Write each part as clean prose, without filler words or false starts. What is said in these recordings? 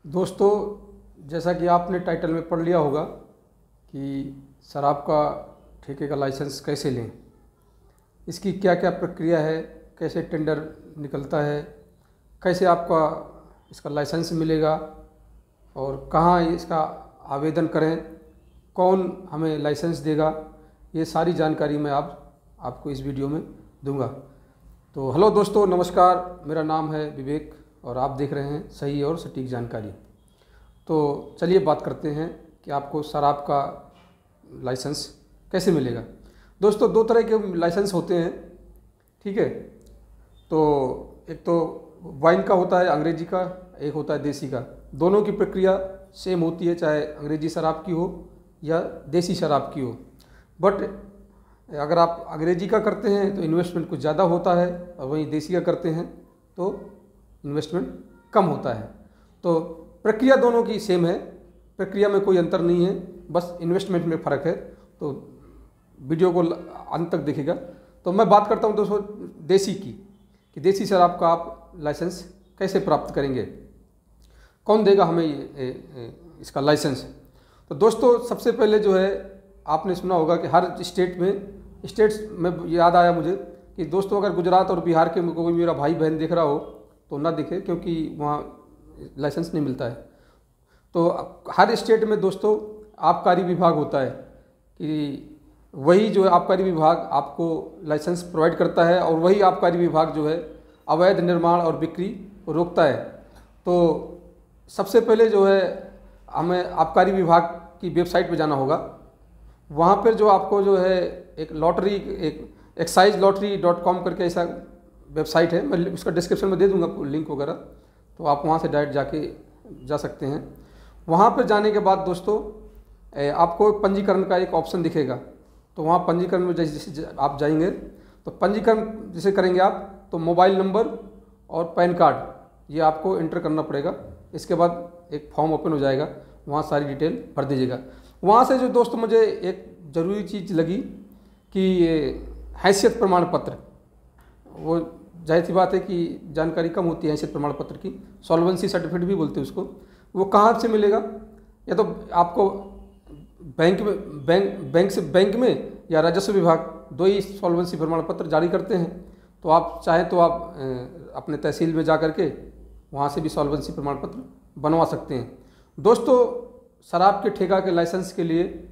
दोस्तों, जैसा कि आपने टाइटल में पढ़ लिया होगा कि शराब का ठेके का लाइसेंस कैसे लें, इसकी क्या क्या प्रक्रिया है, कैसे टेंडर निकलता है, कैसे आपका इसका लाइसेंस मिलेगा और कहाँ इसका आवेदन करें, कौन हमें लाइसेंस देगा, ये सारी जानकारी मैं आपको इस वीडियो में दूंगा। तो हेलो दोस्तों, नमस्कार। मेरा नाम है विवेक और आप देख रहे हैं सही और सटीक जानकारी। तो चलिए बात करते हैं कि आपको शराब का लाइसेंस कैसे मिलेगा। दोस्तों, दो तरह के लाइसेंस होते हैं, ठीक है। तो एक तो वाइन का होता है अंग्रेजी का, एक होता है देसी का। दोनों की प्रक्रिया सेम होती है, चाहे अंग्रेजी शराब की हो या देसी शराब की हो। बट अगर आप अंग्रेजी का करते हैं तो इन्वेस्टमेंट कुछ ज़्यादा होता है और वहीं देसी का करते हैं तो इन्वेस्टमेंट कम होता है। तो प्रक्रिया दोनों की सेम है, प्रक्रिया में कोई अंतर नहीं है, बस इन्वेस्टमेंट में फ़र्क है। तो वीडियो को अंत तक देखिएगा। तो मैं बात करता हूँ दोस्तों देसी की, कि देसी शराब का आप लाइसेंस कैसे प्राप्त करेंगे, कौन देगा हमें इसका लाइसेंस। तो दोस्तों, सबसे पहले जो है आपने सुना होगा कि हर स्टेट्स में याद आया मुझे कि दोस्तों अगर गुजरात और बिहार के कोई मेरा भाई बहन देख रहा हो तो ना दिखे, क्योंकि वहाँ लाइसेंस नहीं मिलता है। तो हर स्टेट में दोस्तों आबकारी विभाग होता है कि वही जो है आबकारी विभाग आपको लाइसेंस प्रोवाइड करता है और वही आबकारी विभाग जो है अवैध निर्माण और बिक्री को रोकता है। तो सबसे पहले जो है हमें आबकारी विभाग की वेबसाइट पर जाना होगा। वहाँ पर जो आपको जो है एक लॉटरी, एक exciselottery.com करके ऐसा वेबसाइट है, मैं उसका डिस्क्रिप्शन में दे दूंगा लिंक वगैरह, तो आप वहाँ से डायरेक्ट जा सकते हैं। वहाँ पर जाने के बाद दोस्तों आपको पंजीकरण का एक ऑप्शन दिखेगा। तो वहाँ पंजीकरण में जैसे आप जाएंगे तो पंजीकरण जैसे करेंगे आप तो मोबाइल नंबर और पैन कार्ड ये आपको एंटर करना पड़ेगा। इसके बाद एक फॉर्म ओपन हो जाएगा, वहाँ सारी डिटेल भर दीजिएगा। वहाँ से जो दोस्तों मुझे एक ज़रूरी चीज़ लगी कि हैसियत प्रमाण पत्र, वो जाहिर सी बात है कि जानकारी कम होती है हैसियत प्रमाण पत्र की, सॉल्वेंसी सर्टिफिकेट भी बोलते हैं उसको। वो कहाँ से मिलेगा? या तो आपको बैंक में या राजस्व विभाग, दो ही सॉल्वेंसी प्रमाण पत्र जारी करते हैं। तो आप चाहें तो आप अपने तहसील में जा करके वहाँ से भी सॉल्वेंसी प्रमाण पत्र बनवा सकते हैं। दोस्तों, शराब के ठेका के लाइसेंस के लिए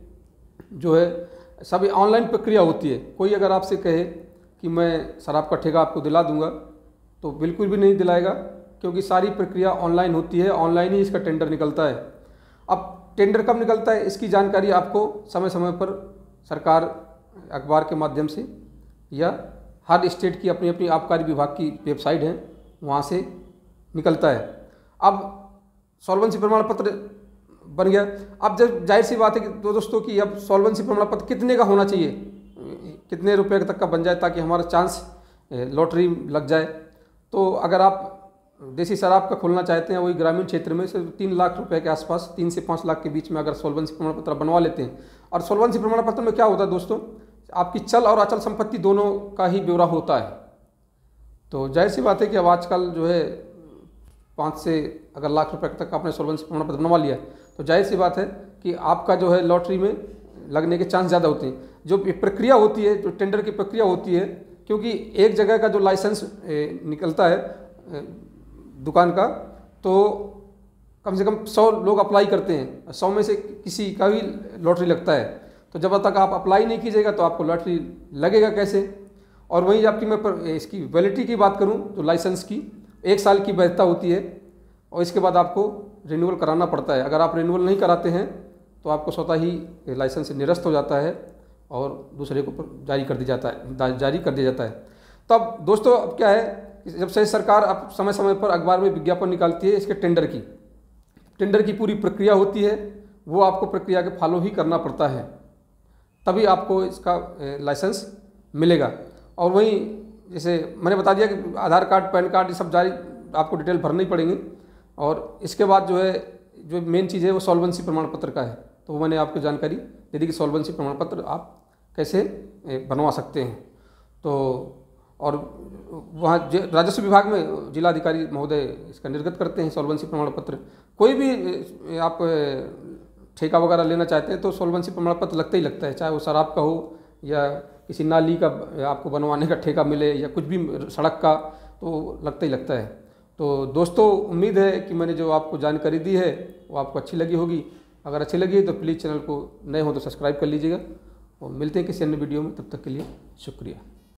जो है सभी ऑनलाइन प्रक्रिया होती है। कोई अगर आपसे कहे कि मैं शराब का ठेका आपको दिला दूंगा तो बिल्कुल भी नहीं दिलाएगा, क्योंकि सारी प्रक्रिया ऑनलाइन होती है, ऑनलाइन ही इसका टेंडर निकलता है। अब टेंडर कब निकलता है इसकी जानकारी आपको समय समय पर सरकार अखबार के माध्यम से या हर स्टेट की अपनी अपनी आबकारी विभाग की वेबसाइट है, वहाँ से निकलता है। अब सॉल्वेंसी प्रमाण पत्र बन गया। अब जब जाहिर सी बात है कि दोस्तों कि अब सॉल्वेंसी प्रमाण पत्र कितने का होना चाहिए, कितने रुपए तक का बन जाए ताकि हमारा चांस लॉटरी लग जाए। तो अगर आप देसी शराब का खोलना चाहते हैं वही ग्रामीण क्षेत्र में, सिर्फ 3 लाख रुपए के आसपास, 3 से 5 लाख के बीच में अगर सॉल्वेंसी प्रमाण पत्र बनवा लेते हैं। और सॉल्वेंसी प्रमाण पत्र में क्या होता है दोस्तों, आपकी चल और अचल संपत्ति दोनों का ही ब्यौरा होता है। तो जाहिर सी बात है कि अब आजकल जो है 5 से अगर लाख रुपए तक आपने सॉल्वेंसी प्रमाण पत्र बनवा लिया तो जाहिर सी बात है कि आपका जो है लॉटरी में लगने के चांस ज़्यादा होते हैं। जो प्रक्रिया होती है, जो टेंडर की प्रक्रिया होती है, क्योंकि एक जगह का जो लाइसेंस निकलता है दुकान का, तो कम से कम 100 लोग अप्लाई करते हैं, 100 में से किसी का भी लॉटरी लगता है। तो जब तक आप अप्लाई नहीं कीजिएगा तो आपको लॉटरी लगेगा कैसे। और वहीं आपकी मैं इसकी वैलिडिटी की बात करूँ तो लाइसेंस की 1 साल की वैधता होती है और इसके बाद आपको रिन्यूअल कराना पड़ता है। अगर आप रिन्यूअल नहीं कराते हैं तो आपको स्वतः ही लाइसेंस निरस्त हो जाता है और दूसरे को जारी कर दिया जाता है। तब दोस्तों अब क्या है, जब से सरकार अब समय समय पर अखबार में विज्ञापन निकालती है इसके टेंडर की पूरी प्रक्रिया होती है, वो आपको प्रक्रिया के फॉलो ही करना पड़ता है, तभी आपको इसका लाइसेंस मिलेगा। और वहीं जैसे मैंने बता दिया कि आधार कार्ड, पैन कार्ड ये सब जारी आपको डिटेल भरनी पड़ेंगे। और इसके बाद जो है जो मेन चीज़ है वो सॉल्वेंसी प्रमाण पत्र का है। तो वो मैंने आपको जानकारी दे दी कि सॉल्वेंसी प्रमाण पत्र आप कैसे बनवा सकते हैं। तो और वहाँ राजस्व विभाग में जिलाधिकारी महोदय इसका निर्गत करते हैं सॉल्वेंसी प्रमाण पत्र। कोई भी आप ठेका वगैरह लेना चाहते हैं तो सॉल्वेंसी प्रमाण पत्र लगता ही लगता है, चाहे वो शराब का हो या किसी नाली का आपको बनवाने का ठेका मिले या कुछ भी सड़क का, तो लगता ही लगता है। तो दोस्तों, उम्मीद है कि मैंने जो आपको जानकारी दी है वो आपको अच्छी लगी होगी। अगर अच्छी लगी तो प्लीज़ चैनल को नए हो तो सब्सक्राइब कर लीजिएगा और मिलते हैं किसी अन्य वीडियो में। तब तक के लिए शुक्रिया।